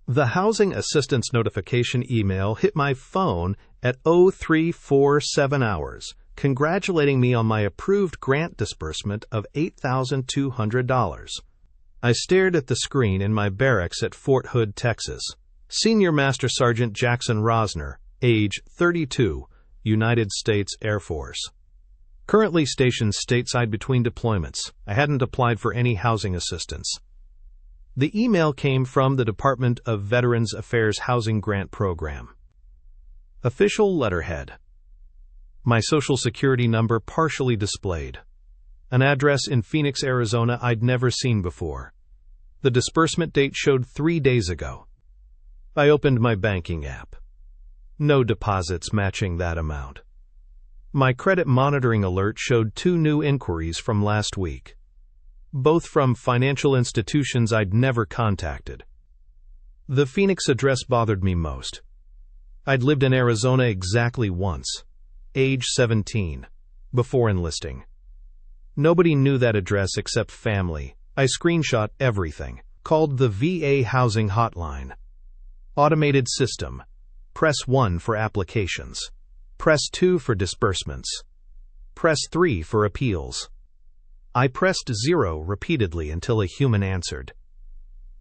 The housing assistance notification email hit my phone at 0347 hours, congratulating me on my approved grant disbursement of $8,200. I stared at the screen in my barracks at Fort Hood, Texas. Senior Master Sergeant Jackson Rosner, age 32, United States Air Force. Currently stationed stateside between deployments. I hadn't applied for any housing assistance. The email came from the Department of Veterans Affairs Housing Grant Program. Official letterhead. My Social Security number partially displayed. An address in Phoenix, Arizona I'd never seen before. The disbursement date showed 3 days ago. I opened my banking app. No deposits matching that amount. My credit monitoring alert showed 2 new inquiries from last week, both from financial institutions I'd never contacted. The Phoenix address bothered me most. I'd lived in Arizona exactly once, age 17, before enlisting. Nobody knew that address except family. I screenshot everything. Called the VA Housing Hotline. Automated system. Press 1 for applications. Press 2 for disbursements. Press 3 for appeals. I pressed 0 repeatedly until a human answered.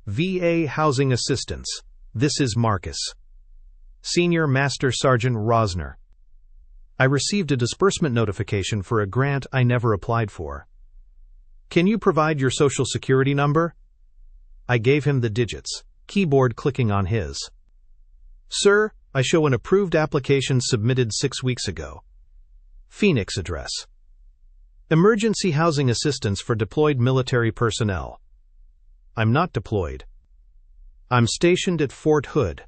VA Housing Assistance. This is Marcus. Senior Master Sergeant Rosner. I received a disbursement notification for a grant I never applied for. Can you provide your Social Security number? I gave him the digits, keyboard clicking on his. Sir, I show an approved application submitted 6 weeks ago. Phoenix address. Emergency housing assistance for deployed military personnel. I'm not deployed. I'm stationed at Fort Hood.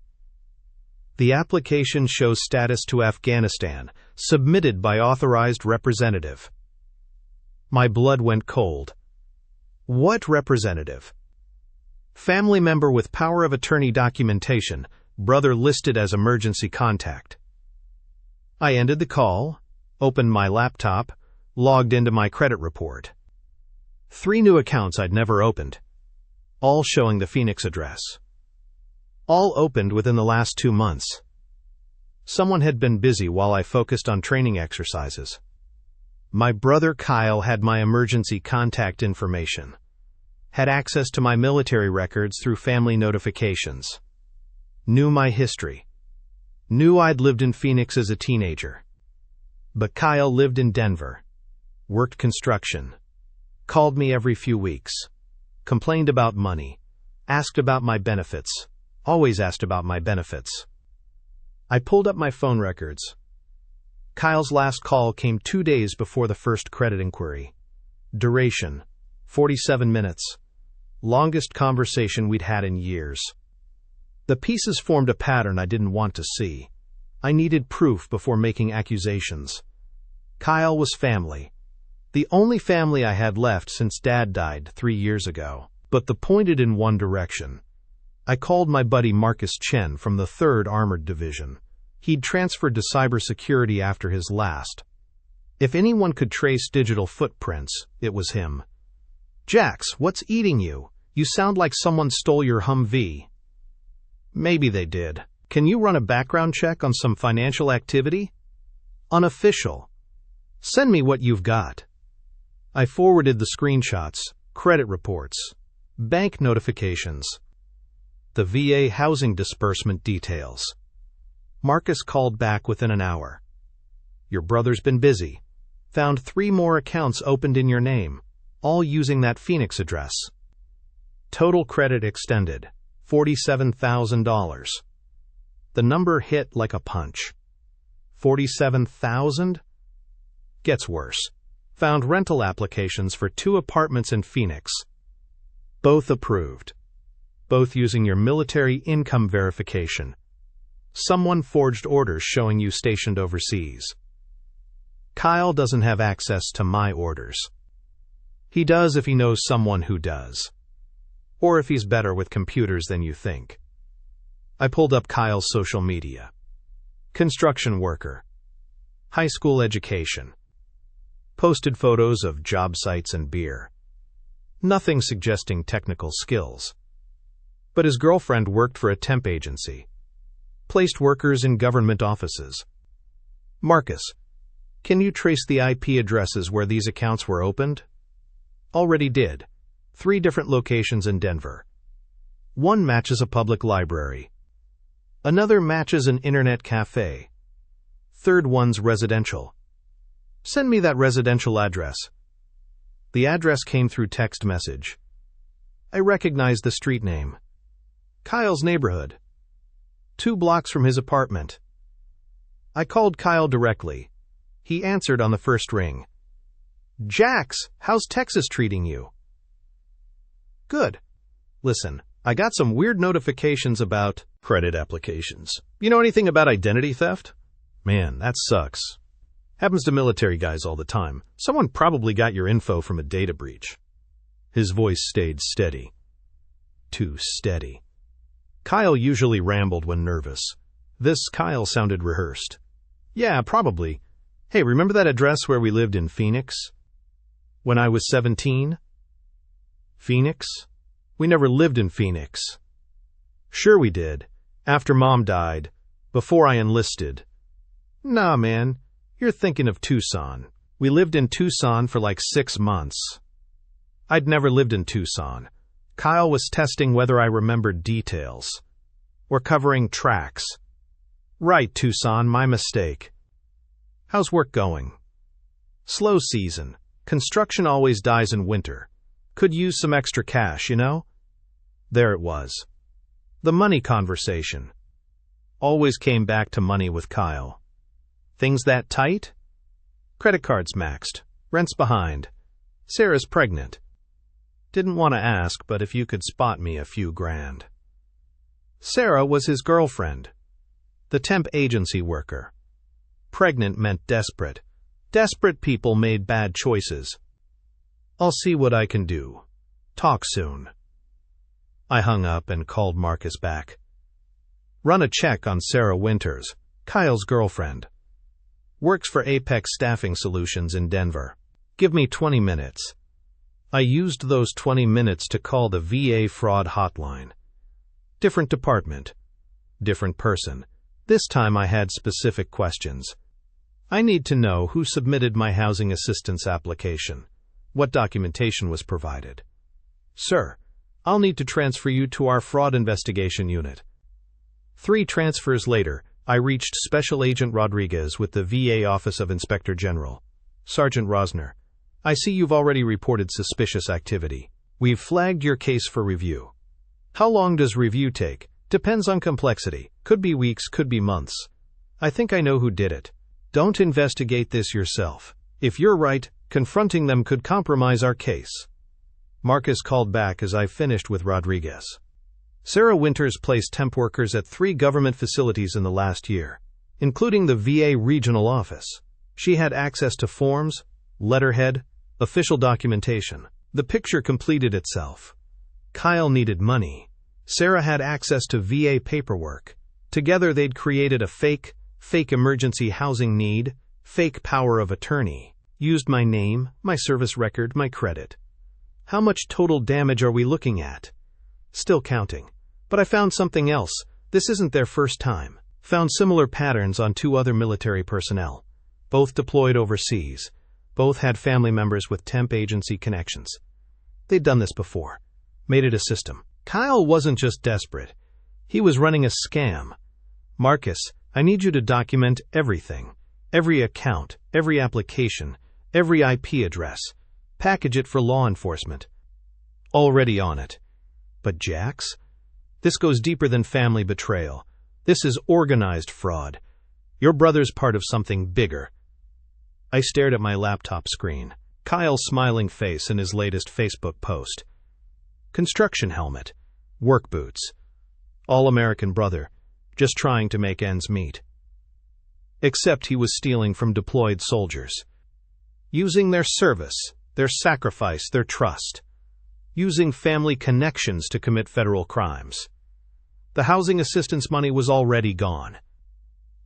The application shows status to Afghanistan, submitted by authorized representative. My blood went cold. What representative? Family member with power of attorney documentation, brother listed as emergency contact. I ended the call, opened my laptop, logged into my credit report. 3 new accounts I'd never opened, all showing the Phoenix address. All opened within the last 2 months. Someone had been busy while I focused on training exercises. My brother Kyle had my emergency contact information, had access to my military records through family notifications, knew my history, knew I'd lived in Phoenix as a teenager. But Kyle lived in Denver, worked construction, called me every few weeks, complained about money, asked about my benefits, always asked about my benefits. I pulled up my phone records. Kyle's last call came 2 days before the first credit inquiry. Duration, 47 minutes. Longest conversation we'd had in years. The pieces formed a pattern I didn't want to see. I needed proof before making accusations. Kyle was family. The only family I had left since Dad died 3 years ago. But the pointed in one direction. I called my buddy Marcus Chen from the 3rd Armored Division. He'd transferred to cybersecurity after his last. If anyone could trace digital footprints, it was him. Jax, what's eating you? You sound like someone stole your Humvee. Maybe they did. Can you run a background check on some financial activity? Unofficial. Send me what you've got. I forwarded the screenshots, credit reports, bank notifications, the VA housing disbursement details. Marcus called back within an hour. Your brother's been busy. Found 3 more accounts opened in your name, all using that Phoenix address. Total credit extended, $47,000. The number hit like a punch. 47,000? Gets worse. Found rental applications for 2 apartments in Phoenix. Both approved. Both using your military income verification. Someone forged orders showing you stationed overseas. Kyle doesn't have access to my orders. He does if he knows someone who does. Or if he's better with computers than you think. I pulled up Kyle's social media. Construction worker. High school education. Posted photos of job sites and beer. Nothing suggesting technical skills. But his girlfriend worked for a temp agency. Placed workers in government offices. Marcus, can you trace the IP addresses where these accounts were opened? Already did. 3 different locations in Denver. One matches a public library. Another matches an internet cafe. Third one's residential. Send me that residential address. The address came through text message. I recognized the street name. Kyle's neighborhood. 2 blocks from his apartment. I called Kyle directly. He answered on the first ring. Jax, how's Texas treating you? Good. Listen, I got some weird notifications about credit applications. You know anything about identity theft? Man, that sucks. Happens to military guys all the time. Someone probably got your info from a data breach. His voice stayed steady. Too steady. Kyle usually rambled when nervous. This Kyle sounded rehearsed. Yeah, probably. Hey, remember that address where we lived in Phoenix? When I was 17? Phoenix? We never lived in Phoenix. Sure we did. After Mom died. Before I enlisted. Nah, man. You're thinking of Tucson. We lived in Tucson for like 6 months. I'd never lived in Tucson. Kyle was testing whether I remembered details. We're covering tracks. Right, Tucson, my mistake. How's work going? Slow season. Construction always dies in winter. Could use some extra cash, you know? There it was. The money conversation. Always came back to money with Kyle. Things that tight? Credit cards maxed. Rent's behind. Sarah's pregnant. Didn't want to ask, but if you could spot me a few grand. Sarah was his girlfriend. The temp agency worker. Pregnant meant desperate. Desperate people made bad choices. I'll see what I can do. Talk soon. I hung up and called Marcus back. Run a check on Sarah Winters, Kyle's girlfriend. Works for Apex Staffing Solutions in Denver. Give me 20 minutes. I used those 20 minutes to call the VA fraud hotline. Different department. Different person. This time I had specific questions. I need to know who submitted my housing assistance application. What documentation was provided. Sir, I'll need to transfer you to our fraud investigation unit. 3 transfers later, I reached Special Agent Rodriguez with the VA Office of Inspector General. Sergeant Rosner, I see you've already reported suspicious activity. We've flagged your case for review. How long does review take? Depends on complexity. Could be weeks, could be months. I think I know who did it. Don't investigate this yourself. If you're right, confronting them could compromise our case. Marcus called back as I finished with Rodriguez. Sarah Winters placed temp workers at 3 government facilities in the last year, including the VA regional office. She had access to forms, letterhead, official documentation. The picture completed itself. Kyle needed money. Sarah had access to VA paperwork. Together they'd created a fake emergency housing need, fake power of attorney. Used my name, my service record, my credit. How much total damage are we looking at? Still counting. But I found something else. This isn't their first time. Found similar patterns on 2 other military personnel. Both deployed overseas. Both had family members with temp agency connections. They'd done this before. Made it a system. Kyle wasn't just desperate. He was running a scam. Marcus, I need you to document everything. Every account, every application, every IP address. Package it for law enforcement. Already on it. But Jax? This goes deeper than family betrayal. This is organized fraud. Your brother's part of something bigger. I stared at my laptop screen. Kyle's smiling face in his latest Facebook post. Construction helmet. Work boots. All-American brother. Just trying to make ends meet. Except he was stealing from deployed soldiers. Using their service, their sacrifice, their trust. Using family connections to commit federal crimes. The housing assistance money was already gone.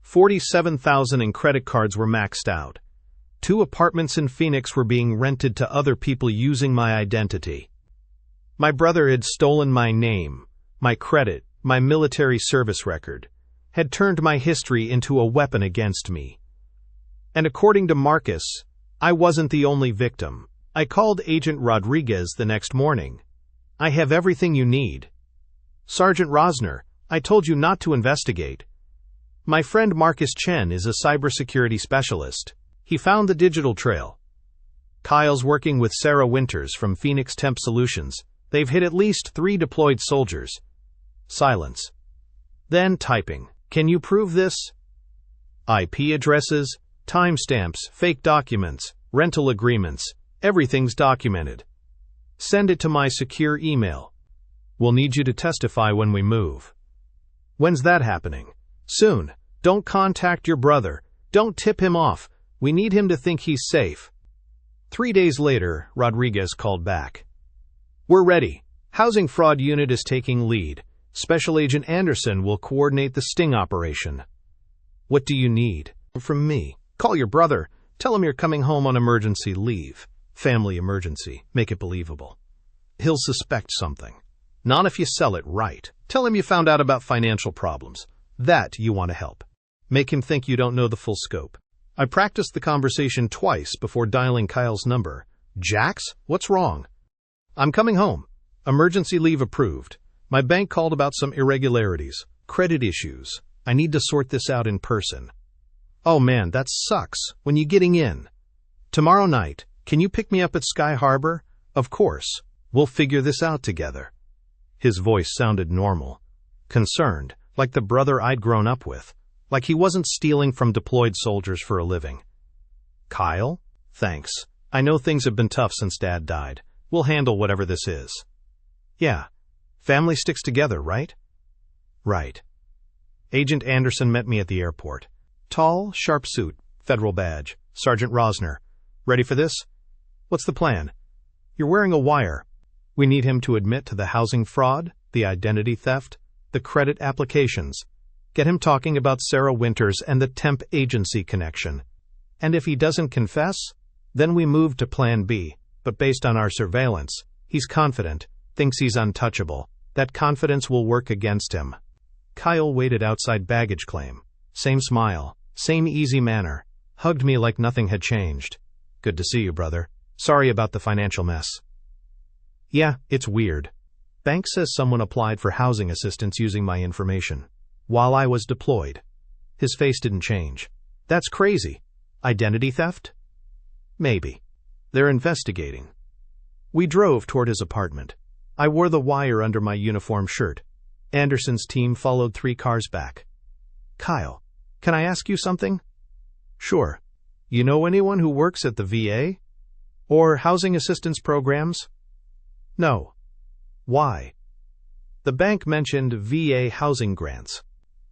$47,000 in credit cards were maxed out. 2 apartments in Phoenix were being rented to other people using my identity. My brother had stolen my name, My credit, my military service record, had turned my history into a weapon against me. And according to Marcus, I wasn't the only victim. I called Agent Rodriguez the next morning. I have everything you need. Sergeant Rosner, I told you not to investigate. My friend Marcus Chen is a cybersecurity specialist. He found the digital trail. Kyle's working with Sarah Winters from Phoenix Temp Solutions. They've hit at least 3 deployed soldiers. Silence. Then typing. Can you prove this? IP addresses, timestamps, fake documents, rental agreements. Everything's documented. Send it to my secure email. We'll need you to testify when we move. When's that happening? Soon. Don't contact your brother. Don't tip him off. We need him to think he's safe. 3 days later, Rodriguez called back. We're ready. Housing Fraud Unit is taking lead. Special Agent Anderson will coordinate the sting operation. What do you need? From me. Call your brother. Tell him you're coming home on emergency leave. Family emergency. Make it believable. He'll suspect something. Not if you sell it right. Tell him you found out about financial problems. That you want to help. Make him think you don't know the full scope. I practiced the conversation twice before dialing Kyle's number. Jax, what's wrong? I'm coming home. Emergency leave approved. My bank called about some irregularities. Credit issues. I need to sort this out in person. Oh man, that sucks. When you getting in? Tomorrow night. Can you pick me up at Sky Harbor? Of course. We'll figure this out together. His voice sounded normal. Concerned, like the brother I'd grown up with. Like he wasn't stealing from deployed soldiers for a living. Kyle? Thanks. I know things have been tough since Dad died. We'll handle whatever this is. Yeah. Family sticks together, right? Right. Agent Anderson met me at the airport. Tall, sharp suit, federal badge. Sergeant Rosner. Ready for this? What's the plan? You're wearing a wire. We need him to admit to the housing fraud, the identity theft, the credit applications. Get him talking about Sarah Winters and the temp agency connection. And if he doesn't confess, then we move to Plan B. But based on our surveillance, he's confident, thinks he's untouchable. That confidence will work against him. Kyle waited outside baggage claim. Same smile, same easy manner. Hugged me like nothing had changed. Good to see you, brother. Sorry about the financial mess. Yeah, it's weird. Bank says someone applied for housing assistance using my information. While I was deployed. His face didn't change. That's crazy. Identity theft? Maybe. They're investigating. We drove toward his apartment. I wore the wire under my uniform shirt. Anderson's team followed 3 cars back. Kyle, can I ask you something? Sure. You know anyone who works at the VA? Or housing assistance programs? No. Why? The bank mentioned VA housing grants.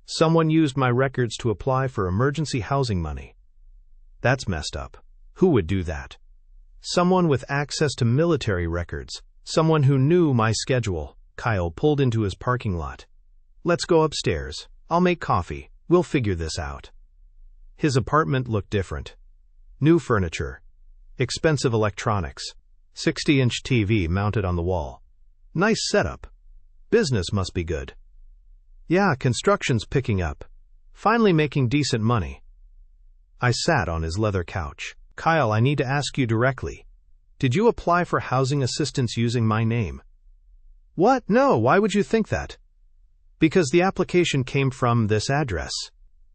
Someone used my records to apply for emergency housing money. That's messed up. Who would do that? Someone with access to military records. Someone who knew my schedule. Kyle pulled into his parking lot. Let's go upstairs. I'll make coffee. We'll figure this out. His apartment looked different. New furniture. Expensive electronics. 60-inch TV mounted on the wall. Nice setup. Business must be good. Yeah, construction's picking up. Finally making decent money. I sat on his leather couch. Kyle, I need to ask you directly. Did you apply for housing assistance using my name? What? No, why would you think that? Because the application came from this address.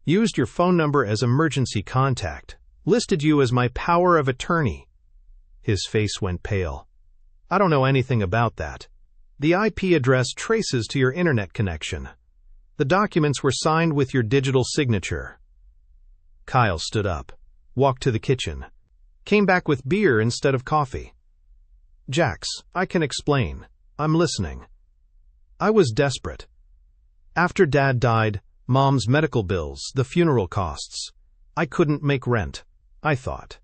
Used your phone number as emergency contact. Listed you as my power of attorney. His face went pale. I don't know anything about that. The IP address traces to your internet connection. The documents were signed with your digital signature. Kyle stood up, walked to the kitchen, came back with beer instead of coffee. Jax, I can explain. I'm listening. I was desperate. After Dad died, Mom's medical bills, the funeral costs. I couldn't make rent, I thought.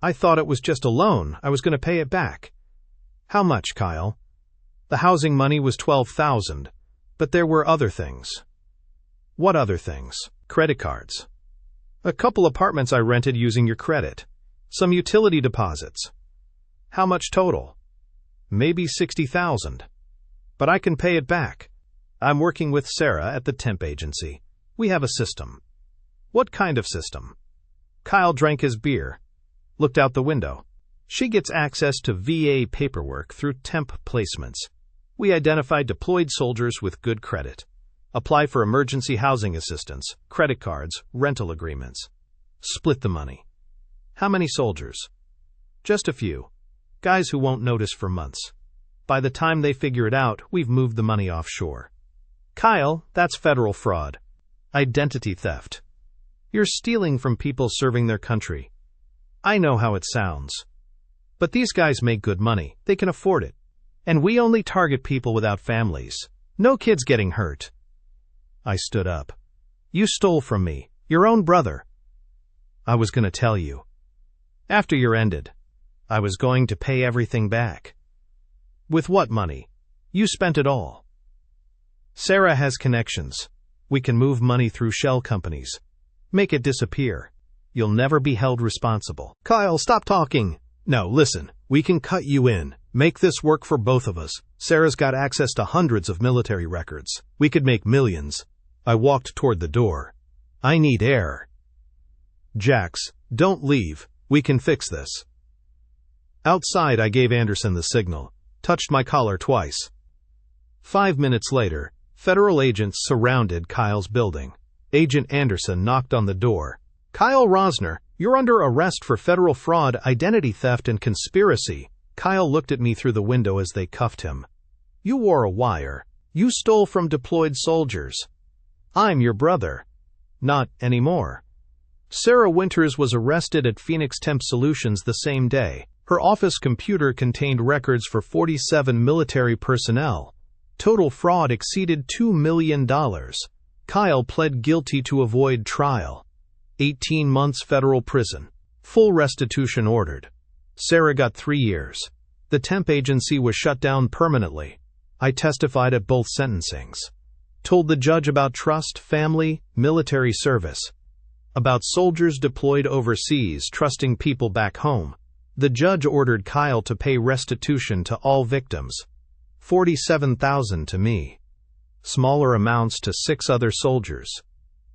I thought it was just a loan. I was going to pay it back. How much, Kyle? The housing money was $12,000, but there were other things. What other things? Credit cards. A couple apartments I rented using your credit. Some utility deposits. How much total? Maybe $60,000. But I can pay it back. I'm working with Sarah at the temp agency. We have a system. What kind of system? Kyle drank his beer, looked out the window. She gets access to VA paperwork through temp placements. We identify deployed soldiers with good credit. Apply for emergency housing assistance, credit cards, rental agreements. Split the money. How many soldiers? Just a few. Guys who won't notice for months. By the time they figure it out, we've moved the money offshore. Kyle, that's federal fraud. Identity theft. You're stealing from people serving their country. I know how it sounds. But these guys make good money. They can afford it. And we only target people without families. No kids getting hurt. I stood up. You stole from me. Your own brother. I was going to tell you. After year ended, I was going to pay everything back. With what money? You spent it all. Sarah has connections. We can move money through shell companies. Make it disappear. You'll never be held responsible. Kyle, stop talking. No, listen. We can cut you in. Make this work for both of us. Sarah's got access to hundreds of military records. We could make millions. I walked toward the door. I need air. Jax, don't leave. We can fix this. Outside, I gave Anderson the signal, touched my collar twice. 5 minutes later, federal agents surrounded Kyle's building. Agent Anderson knocked on the door. Kyle Rosner, you're under arrest for federal fraud, identity theft, and conspiracy. Kyle looked at me through the window as they cuffed him. You wore a wire. You stole from deployed soldiers. I'm your brother. Not anymore. Sarah Winters was arrested at Phoenix Temp Solutions the same day. Her office computer contained records for 47 military personnel. Total fraud exceeded $2 million. Kyle pled guilty to avoid trial. 18 months federal prison. Full restitution ordered. Sarah got 3 years. The temp agency was shut down permanently. I testified at both sentencings. Told the judge about trust, family, military service. About soldiers deployed overseas trusting people back home. The judge ordered Kyle to pay restitution to all victims. $47,000 to me. Smaller amounts to 6 other soldiers.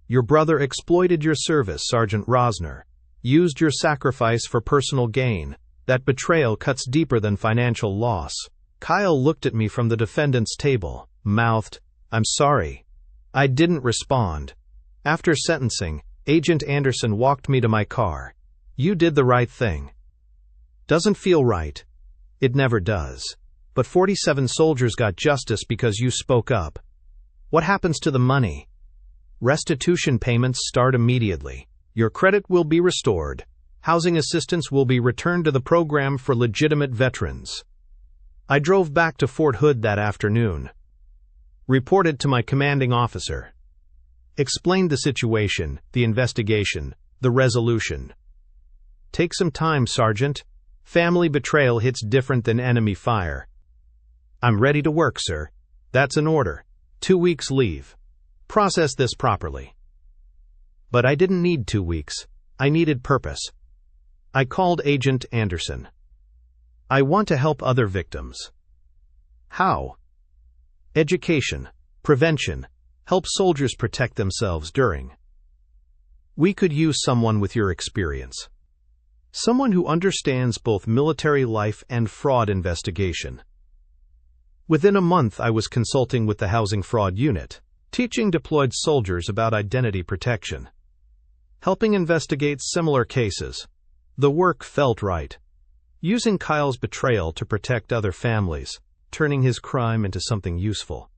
Your brother exploited your service, Sergeant Rosner. Used your sacrifice for personal gain. That betrayal cuts deeper than financial loss. Kyle looked at me from the defendant's table, mouthed, I'm sorry. I didn't respond. After sentencing, Agent Anderson walked me to my car. You did the right thing. Doesn't feel right. It never does. But 47 soldiers got justice because you spoke up. What happens to the money? Restitution payments start immediately. Your credit will be restored. Housing assistance will be returned to the program for legitimate veterans. I drove back to Fort Hood that afternoon. Reported to my commanding officer. Explained the situation, the investigation, the resolution. Take some time, Sergeant. Family betrayal hits different than enemy fire. I'm ready to work, sir. That's an order. 2 weeks leave. Process this properly. But I didn't need 2 weeks. I needed purpose. I called Agent Anderson. I want to help other victims. How? Education, prevention, help soldiers protect themselves during. We could use someone with your experience. Someone who understands both military life and fraud investigation. Within a month, I was consulting with the Housing Fraud Unit, teaching deployed soldiers about identity protection, helping investigate similar cases. The work felt right. Using Kyle's betrayal to protect other families, turning his crime into something useful.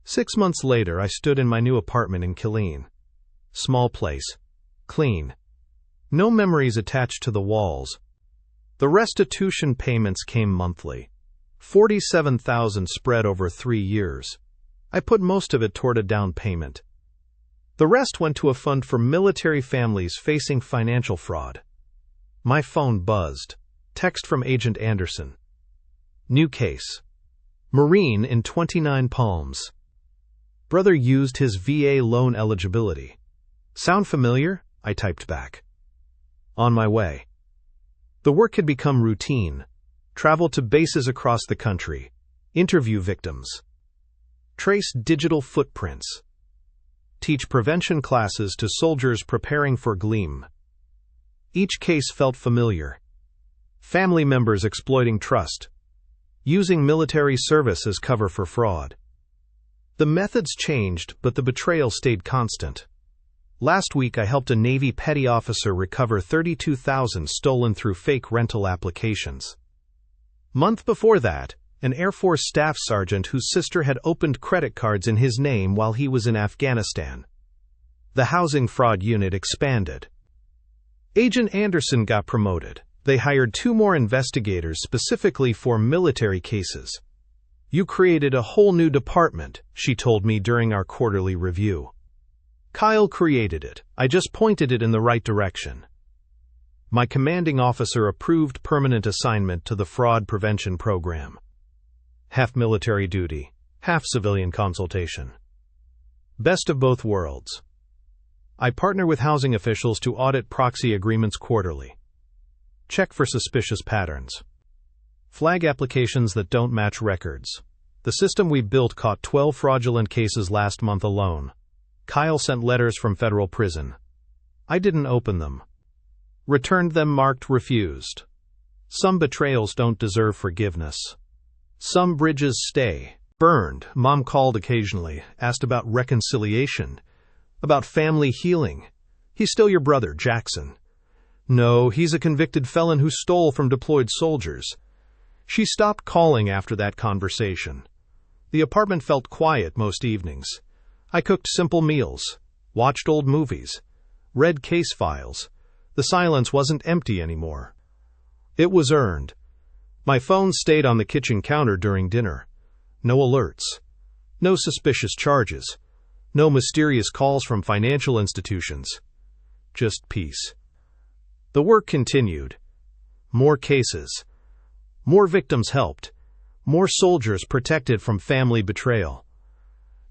6 months later, I stood in my new apartment in Killeen. Small place. Clean. No memories attached to the walls. The restitution payments came monthly. $47,000 spread over 3 years. I put most of it toward a down payment. The rest went to a fund for military families facing financial fraud. My phone buzzed. Text from Agent Anderson. New case. Marine in 29 Palms. Brother used his VA loan eligibility. Sound familiar? I typed back. On my way. The work had become routine. Travel to bases across the country. Interview victims. Trace digital footprints. Teach prevention classes to soldiers preparing for Gleam. Each case felt familiar. Family members exploiting trust. Using military service as cover for fraud. The methods changed, but the betrayal stayed constant. Last week I helped a Navy petty officer recover $32,000 stolen through fake rental applications. Month before that, an Air Force staff sergeant whose sister had opened credit cards in his name while he was in Afghanistan. The housing fraud unit expanded. Agent Anderson got promoted. They hired 2 more investigators specifically for military cases. "You created a whole new department," she told me during our quarterly review. "Kyle created it. I just pointed it in the right direction." My commanding officer approved permanent assignment to the fraud prevention program. Half military duty, half civilian consultation. Best of both worlds. I partner with housing officials to audit proxy agreements quarterly. Check for suspicious patterns. Flag applications that don't match records. The system we built caught 12 fraudulent cases last month alone. Kyle sent letters from federal prison. I didn't open them. Returned them marked refused. Some betrayals don't deserve forgiveness. Some bridges stay. Burned. Mom called occasionally, asked about reconciliation, about family healing. "He's still your brother, Jackson." "No, he's a convicted felon who stole from deployed soldiers." She stopped calling after that conversation. The apartment felt quiet most evenings. I cooked simple meals, watched old movies, read case files. The silence wasn't empty anymore. It was earned. My phone stayed on the kitchen counter during dinner. No alerts. No suspicious charges. No mysterious calls from financial institutions. Just peace. The work continued. More cases. More victims helped. More soldiers protected from family betrayal.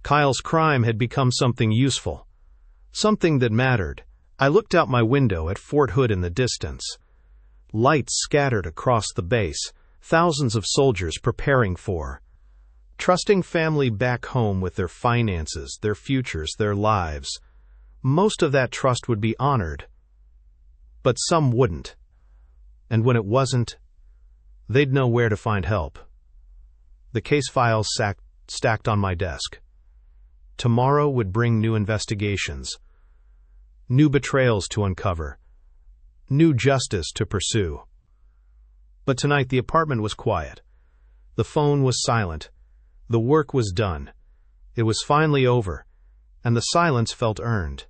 Kyle's crime had become something useful. Something that mattered. I looked out my window at Fort Hood in the distance. Lights scattered across the base. Thousands of soldiers preparing for. Trusting family back home with their finances, their futures, their lives. Most of that trust would be honored. But some wouldn't. And when it wasn't, they'd know where to find help. The case files stacked on my desk. Tomorrow would bring new investigations, new betrayals to uncover, new justice to pursue. But tonight the apartment was quiet. The phone was silent. The work was done. It was finally over, and the silence felt earned.